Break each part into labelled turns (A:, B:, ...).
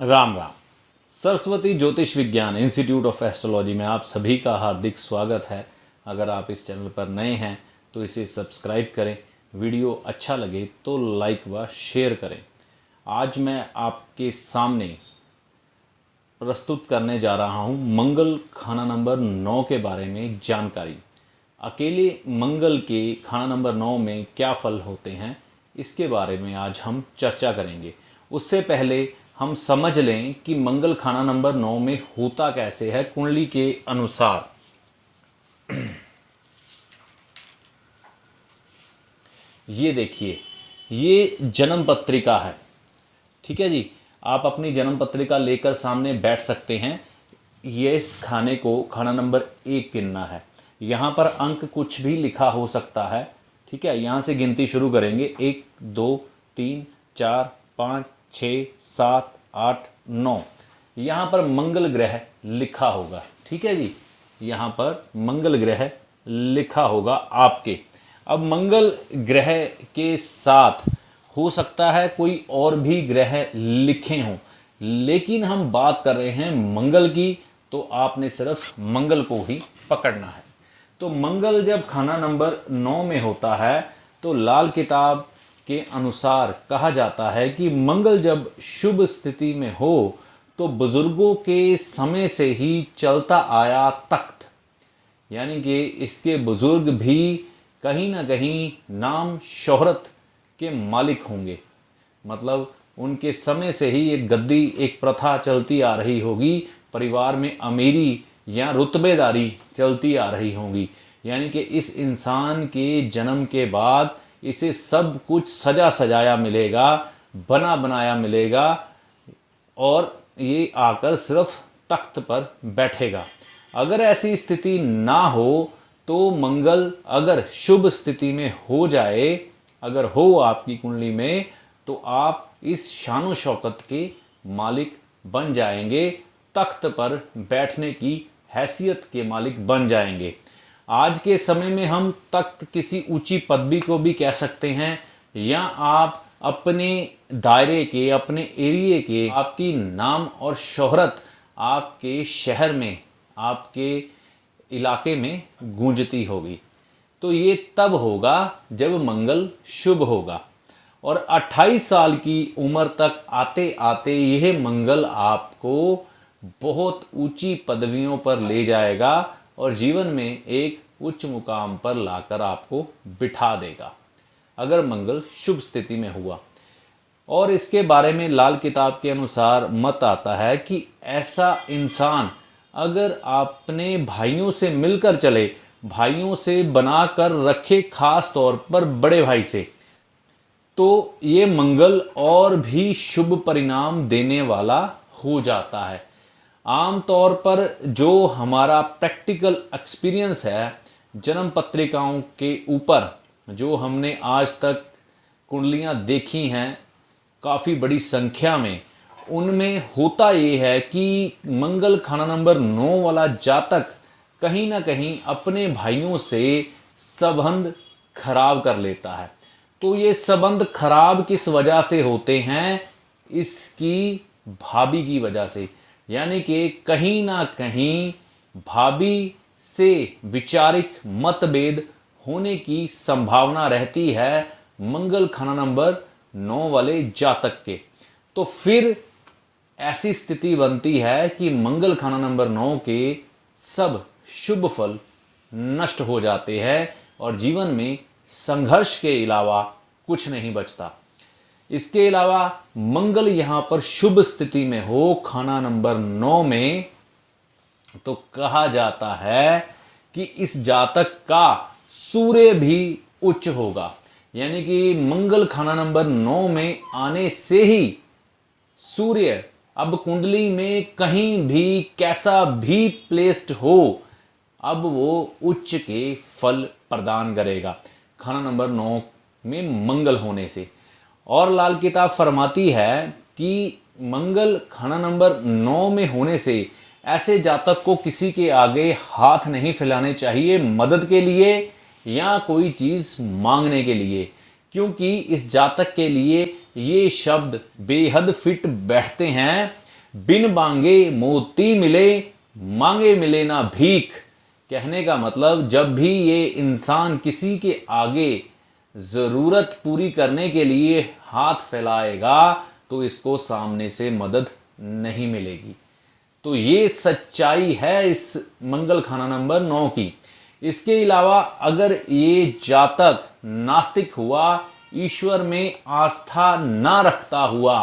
A: राम राम। सरस्वती ज्योतिष विज्ञान institute of astrology में आप सभी का हार्दिक स्वागत है। अगर आप इस चैनल पर नए हैं तो इसे सब्सक्राइब करें, वीडियो अच्छा लगे तो लाइक व शेयर करें। आज मैं आपके सामने प्रस्तुत करने जा रहा हूं मंगल खाना नंबर 9 के बारे में जानकारी। अकेले मंगल के खाना नंबर 9 में क्या फल होते हैं, इसके बारे में आज हम चर्चा करेंगे। उससे पहले हम समझ लें कि मंगल खाना नंबर 9 में होता कैसे है कुंडली के अनुसार। ये देखिए, ये जन्म पत्रिका है। ठीक है जी, आप अपनी जन्म पत्रिका लेकर सामने बैठ सकते हैं। ये इस खाने को खाना नंबर 1 गिनना है। यहाँ पर अंक कुछ भी लिखा हो सकता है। ठीक है, यहाँ से गिनती शुरू करेंगे। 1 2 3 4 5 6 7 8 9। यहाँ पर मंगल ग्रह लिखा होगा। ठीक है जी, यहाँ पर मंगल ग्रह लिखा होगा आपके। अब मंगल ग्रह के साथ हो सकता है कोई और भी ग्रह लिखे हों, लेकिन हम बात कर रहे हैं मंगल की, तो आपने सिर्फ मंगल को ही पकड़ना है। तो मंगल जब खाना नंबर 9 में होता है तो लाल किताब के अनुसार कहा जाता है कि मंगल जब शुभ स्थिति में हो तो बुजुर्गों के समय से ही चलता आया तख्त, यानी कि इसके बुजुर्ग भी कहीं ना कहीं नाम शोहरत के मालिक होंगे। मतलब उनके समय से ही एक गद्दी, एक प्रथा चलती आ रही होगी। परिवार में अमीरी या रुतबेदारी चलती आ रही होगी, यानी कि इस इंसान के जन्म के बाद इसे सब कुछ सजा सजाया मिलेगा, बना बनाया मिलेगा, और ये आकर सिर्फ तख्त पर बैठेगा। अगर ऐसी स्थिति ना हो तो मंगल अगर शुभ स्थिति में हो जाए, अगर हो आपकी कुंडली में, तो आप इस शानो शौकत के मालिक बन जाएंगे, तख्त पर बैठने की हैसियत के मालिक बन जाएंगे। आज के समय में हम तख्त किसी ऊंची पदवी को भी कह सकते हैं, या आप अपने दायरे के, अपने एरिए के, आपकी नाम और शोहरत आपके शहर में, आपके इलाके में गूंजती होगी। तो ये तब होगा जब मंगल शुभ होगा। और 28 साल की उम्र तक आते आते यह मंगल आपको बहुत ऊंची पदवियों पर ले जाएगा और जीवन में एक उच्च मुकाम पर लाकर आपको बिठा देगा, अगर मंगल शुभ स्थिति में हुआ। और इसके बारे में लाल किताब के अनुसार मत आता है कि ऐसा इंसान अगर अपने भाइयों से मिलकर चले, भाइयों से बनाकर रखे, खास तौर पर बड़े भाई से, तो ये मंगल और भी शुभ परिणाम देने वाला हो जाता है। आमतौर पर जो हमारा प्रैक्टिकल एक्सपीरियंस है जन्म पत्रिकाओं के ऊपर, जो हमने आज तक कुंडलियां देखी हैं काफ़ी बड़ी संख्या में, उनमें होता ये है कि मंगल खाना नंबर 9 वाला जातक कहीं ना कहीं अपने भाइयों से संबंध खराब कर लेता है। तो ये संबंध खराब किस वजह से होते हैं? इसकी भाभी की वजह से, यानी कि कहीं ना कहीं भाभी से विचारिक मतभेद होने की संभावना रहती है मंगल खाना नंबर 9 वाले जातक के। तो फिर ऐसी स्थिति बनती है कि मंगल खाना नंबर 9 के सब शुभ फल नष्ट हो जाते हैं और जीवन में संघर्ष के अलावा कुछ नहीं बचता। इसके अलावा मंगल यहां पर शुभ स्थिति में हो खाना नंबर 9 में, तो कहा जाता है कि इस जातक का सूर्य भी उच्च होगा। यानी कि मंगल खाना नंबर 9 में आने से ही सूर्य अब कुंडली में कहीं भी कैसा भी प्लेस्ड हो, अब वो उच्च के फल प्रदान करेगा खाना नंबर 9 में मंगल होने से। और लाल किताब फरमाती है कि मंगल खाना नंबर 9 में होने से ऐसे जातक को किसी के आगे हाथ नहीं फैलाने चाहिए मदद के लिए या कोई चीज मांगने के लिए, क्योंकि इस जातक के लिए ये शब्द बेहद फिट बैठते हैं बिन मांगे मोती मिले, मांगे मिले ना भीख। कहने का मतलब जब भी ये इंसान किसी के आगे जरूरत पूरी करने के लिए हाथ फैलाएगा तो इसको सामने से मदद नहीं मिलेगी। तो ये सच्चाई है इस मंगल खाना नंबर 9 की। इसके अलावा अगर ये जातक नास्तिक हुआ, ईश्वर में आस्था ना रखता हुआ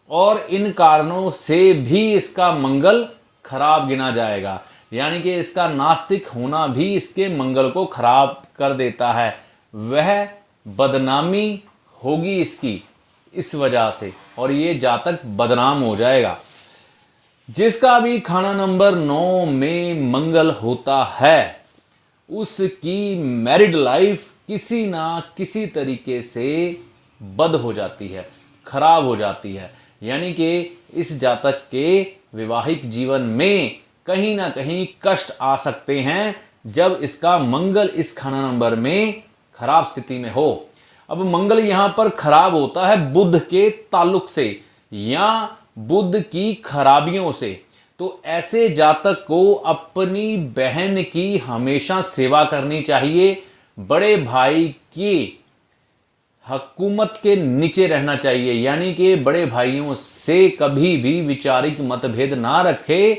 A: और इन कारणों से भी इसका मंगल खराब गिना जाएगा, यानी कि इसका नास्तिक होना भी इसके मंगल को खराब कर देता है, वह बदनामी होगी इसकी इस वजह से, और ये जातक बदनाम हो जाएगा। जिसका भी खाना नंबर 9 में मंगल होता है उसकी मैरिड लाइफ किसी ना किसी तरीके से बद हो जाती है, खराब हो जाती है, यानी कि इस जातक के वैवाहिक जीवन में कहीं ना कहीं कष्ट आ सकते हैं जब इसका मंगल इस खाना नंबर में खराब स्थिति में हो। अब मंगल यहां पर खराब होता है बुध के ताल्लुक से या बुध की खराबियों से, तो ऐसे जातक को अपनी बहन की हमेशा सेवा करनी चाहिए, बड़े भाई की हुकूमत के नीचे रहना चाहिए, यानी कि बड़े भाइयों से कभी भी वैचारिक मतभेद ना रखे।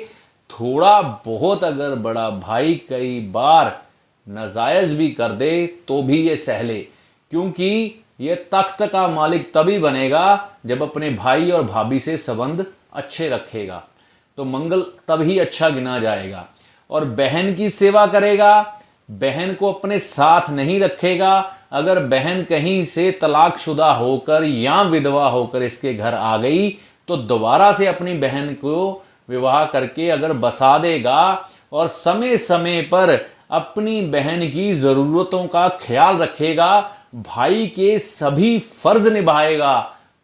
A: थोड़ा बहुत अगर बड़ा भाई कई बार नाजायज भी कर दे तो भी ये सह ले, क्योंकि ये तख्त का मालिक तभी बनेगा जब अपने भाई और भाभी से संबंध अच्छे रखेगा, तो मंगल तभी अच्छा गिना जाएगा। और बहन की सेवा करेगा, बहन को अपने साथ नहीं रखेगा। अगर बहन कहीं से तलाकशुदा होकर या विधवा होकर इसके घर आ गई तो दोबारा से अपनी बहन को विवाह करके अगर बसा देगा और समय समय पर अपनी बहन की जरूरतों का ख्याल रखेगा, भाई के सभी फर्ज निभाएगा,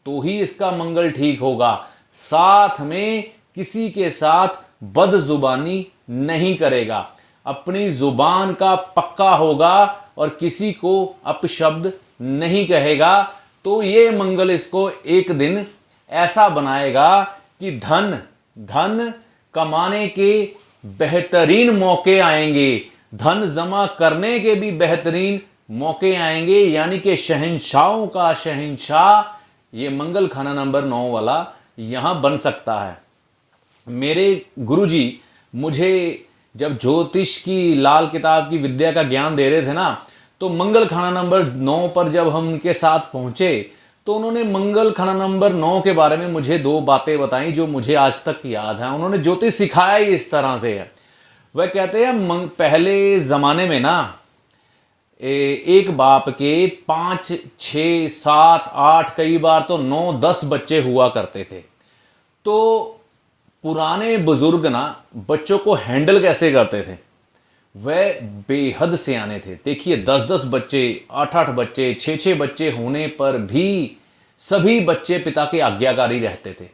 A: तो ही इसका मंगल ठीक होगा। साथ में किसी के साथ बदजुबानी नहीं करेगा, अपनी जुबान का पक्का होगा और किसी को अपशब्द नहीं कहेगा, तो ये मंगल इसको एक दिन ऐसा बनाएगा कि धन कमाने के बेहतरीन मौके आएंगे, धन जमा करने के भी बेहतरीन मौके आएंगे, यानी कि शहंशाहों का शहंशाह ये मंगल खाना नंबर 9 वाला यहां बन सकता है। मेरे गुरुजी मुझे जब ज्योतिष की लाल किताब की विद्या का ज्ञान दे रहे थे ना, तो मंगल खाना नंबर 9 पर जब हम उनके साथ पहुंचे तो उन्होंने मंगल खाना नंबर 9 के बारे में मुझे 2 बातें बताई जो मुझे आज तक याद है। उन्होंने ज्योतिष सिखाया ही इस तरह से है। वह कहते हैं पहले जमाने में ना एक बाप के 5, 6, 7, 8 कई बार तो 9, 10 बच्चे हुआ करते थे। तो पुराने बुजुर्ग ना बच्चों को हैंडल कैसे करते थे, वह बेहद सियाने थे। देखिए 10-10 बच्चे, 8-8 बच्चे, 6-6 बच्चे होने पर भी सभी बच्चे पिता के आज्ञाकारी रहते थे।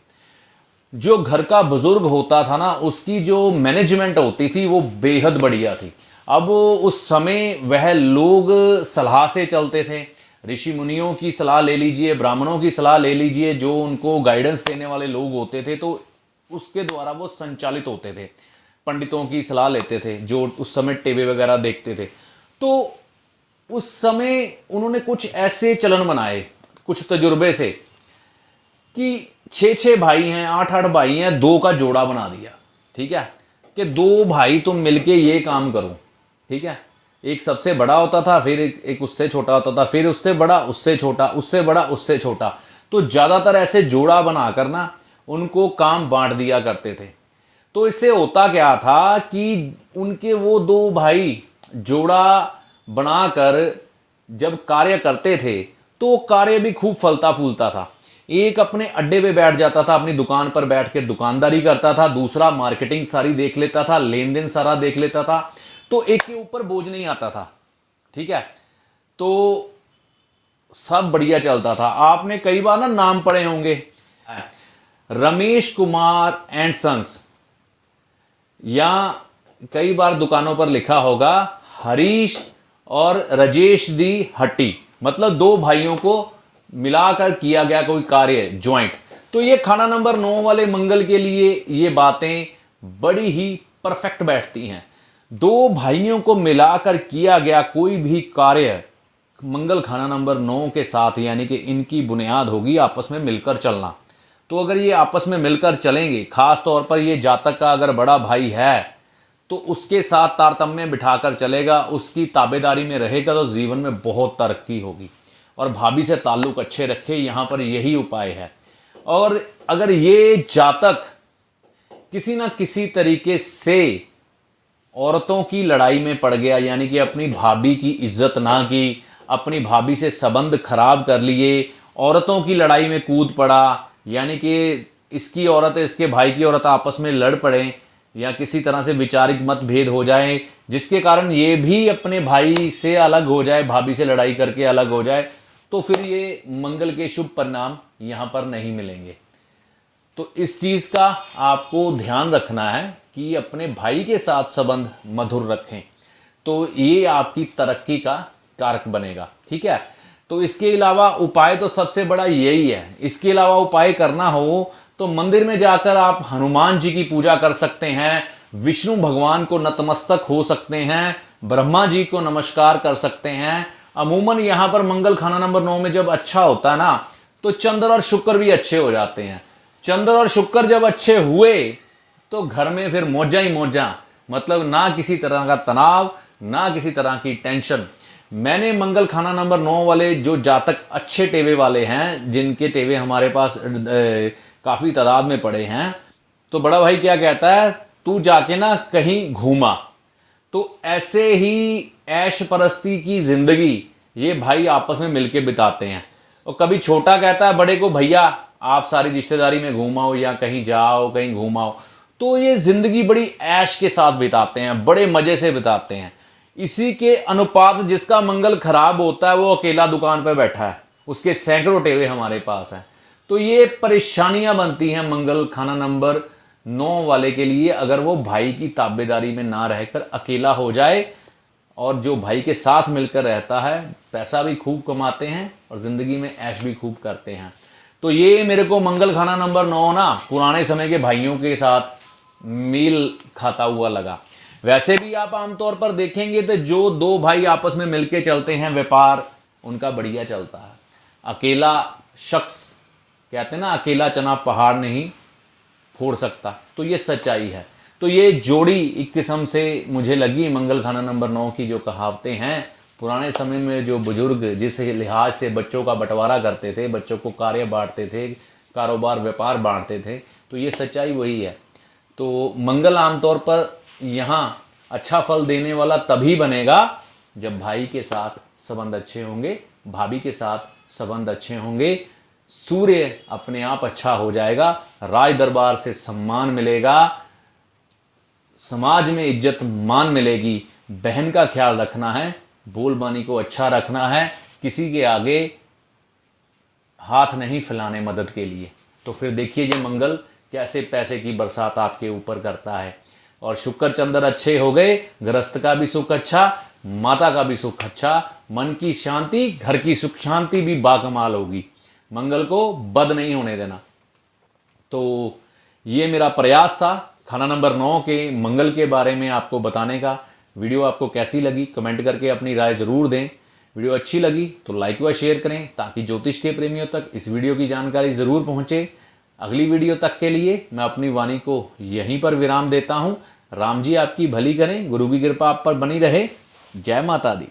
A: जो घर का बुजुर्ग होता था ना उसकी जो मैनेजमेंट होती थी वो बेहद बढ़िया थी। अब उस समय वह लोग सलाह से चलते थे, ऋषि मुनियों की सलाह ले लीजिए, ब्राह्मणों की सलाह ले लीजिए, जो उनको गाइडेंस देने वाले लोग होते थे, तो उसके द्वारा वो संचालित होते थे। पंडितों की सलाह लेते थे जो उस समय टीवी वगैरह देखते थे। तो उस समय उन्होंने कुछ ऐसे चलन बनाए कुछ तजुर्बे से कि 6-6 भाई हैं, 8-8 भाई हैं, 2 का जोड़ा बना दिया। ठीक है कि 2 भाई तुम मिलके ये काम करो। ठीक है, एक सबसे बड़ा होता था, फिर एक उससे छोटा होता था, फिर उससे बड़ा, उससे छोटा, उससे बड़ा, उससे छोटा। तो ज्यादातर ऐसे जोड़ा बनाकर ना उनको काम बांट दिया करते थे। तो इससे होता क्या था कि उनके वो 2 भाई जोड़ा बनाकर जब कार्य करते थे तो कार्य भी खूब फलता फूलता था। एक अपने अड्डे पे बैठ जाता था, अपनी दुकान पर बैठ के दुकानदारी करता था, दूसरा मार्केटिंग सारी देख लेता था, लेन देन सारा देख लेता था, तो एक के ऊपर बोझ नहीं आता था। ठीक है, तो सब बढ़िया चलता था। आपने कई बार ना नाम पढ़े होंगे, रमेश कुमार एंड सन्स, या कई बार दुकानों पर लिखा होगा हरीश और राजेश दी हट्टी, मतलब 2 भाइयों को मिलाकर किया गया कोई कार्य ज्वाइंट। तो ये खाना नंबर 9 वाले मंगल के लिए ये बातें बड़ी ही परफेक्ट बैठती हैं। दो भाइयों को मिलाकर किया गया कोई भी कार्य मंगल खाना नंबर 9 के साथ, यानी कि इनकी बुनियाद होगी आपस में मिलकर चलना। तो अगर ये आपस में मिलकर चलेंगे, खास तौर पर ये जातक का अगर बड़ा भाई है तो उसके साथ तारतम्य बिठाकर चलेगा, उसकी ताबेदारी में रहेगा, तो जीवन में बहुत तरक्की होगी। और भाभी से ताल्लुक अच्छे रखे, यहाँ पर यही उपाय है। और अगर ये जातक किसी ना किसी तरीके से औरतों की लड़ाई में पड़ गया, यानी कि अपनी भाभी की इज्जत ना की, अपनी भाभी से संबंध खराब कर लिए, औरतों की लड़ाई में कूद पड़ा, यानी कि इसकी औरत इसके भाई की औरत आपस में लड़ पड़े या किसी तरह से वैचारिक मतभेद हो जाए, जिसके कारण ये भी अपने भाई से अलग हो जाए, भाभी से लड़ाई करके अलग हो जाए, तो फिर ये मंगल के शुभ परिणाम यहाँ पर नहीं मिलेंगे। तो इस चीज़ का आपको ध्यान रखना है कि अपने भाई के साथ संबंध मधुर रखें, तो ये आपकी तरक्की का कारक बनेगा। ठीक है, तो इसके अलावा उपाय तो सबसे बड़ा यही है। इसके अलावा उपाय करना हो तो मंदिर में जाकर आप हनुमान जी की पूजा कर सकते हैं, विष्णु भगवान को नतमस्तक हो सकते हैं, ब्रह्मा जी को नमस्कार कर सकते हैं। अमूमन यहाँ पर मंगल खाना नंबर 9 में जब अच्छा होता है ना, तो चंद्र और शुक्र भी अच्छे हो जाते हैं। चंद्र और शुक्र जब अच्छे हुए तो घर में फिर मौजा ही मौजा, मतलब ना किसी तरह का तनाव, ना किसी तरह की टेंशन। मैंने मंगल खाना नंबर 9 वाले जो जातक अच्छे टेवे वाले हैं, जिनके टेवे हमारे पास काफ़ी तादाद में पड़े हैं, तो बड़ा भाई क्या कहता है, तू जाके ना कहीं घूमा। तो ऐसे ही ऐश परस्ती की जिंदगी ये भाई आपस में मिलके बिताते हैं। और कभी छोटा कहता है बड़े को, भैया आप सारी रिश्तेदारी में घूमाओ या कहीं जाओ, कहीं घूमाओ। तो ये जिंदगी बड़ी ऐश के साथ बिताते हैं, बड़े मजे से बिताते हैं। इसी के अनुपात जिसका मंगल खराब होता है वो अकेला दुकान पर बैठा है, उसके सैकड़ों टेवे हमारे पास हैं। तो ये परेशानियां बनती हैं मंगल खाना नंबर 9 वाले के लिए, अगर वो भाई की ताबेदारी में ना रहकर अकेला हो जाए। और जो भाई के साथ मिलकर रहता है, पैसा भी खूब कमाते हैं और ज़िंदगी में ऐश भी खूब करते हैं। तो ये मेरे को मंगल खाना नंबर 9 ना पुराने समय के भाइयों के साथ मेल खाता हुआ लगा। वैसे भी आप आमतौर पर देखेंगे तो जो दो भाई आपस में मिलके चलते हैं, व्यापार उनका बढ़िया चलता है। अकेला शख्स, कहते हैं ना, अकेला चना पहाड़ नहीं फोड़ सकता, तो ये सच्चाई है। तो ये जोड़ी एक किस्म से मुझे लगी मंगल खाना नंबर 9 की जो कहावतें हैं, पुराने समय में जो बुजुर्ग जिस लिहाज से बच्चों का बंटवारा करते थे, बच्चों को कार्य बांटते थे, कारोबार व्यापार बांटते थे, तो ये सच्चाई वही है। तो मंगल आमतौर पर यहाँ अच्छा फल देने वाला तभी बनेगा जब भाई के साथ संबंध अच्छे होंगे, भाभी के साथ संबंध अच्छे होंगे, सूर्य अपने आप अच्छा हो जाएगा, राज दरबार से सम्मान मिलेगा, समाज में इज्जत मान मिलेगी। बहन का ख्याल रखना है, बोलबानी को अच्छा रखना है, किसी के आगे हाथ नहीं फैलाने मदद के लिए। तो फिर देखिए ये मंगल कैसे पैसे की बरसात आपके ऊपर करता है। और शुक्र चंद्र अच्छे हो गए, गृहस्थ का भी सुख अच्छा, माता का भी सुख अच्छा, मन की शांति, घर की सुख शांति भी बाकमाल होगी। मंगल को बद नहीं होने देना। तो ये मेरा प्रयास था खाना नंबर 9 के मंगल के बारे में आपको बताने का। वीडियो आपको कैसी लगी कमेंट करके अपनी राय ज़रूर दें। वीडियो अच्छी लगी तो लाइक व शेयर करें ताकि ज्योतिष के प्रेमियों तक इस वीडियो की जानकारी ज़रूर पहुंचे। अगली वीडियो तक के लिए मैं अपनी वाणी को यहीं पर विराम देता हूं। राम जी आपकी भली करें, गुरु की कृपा आप पर बनी रहे। जय माता दी।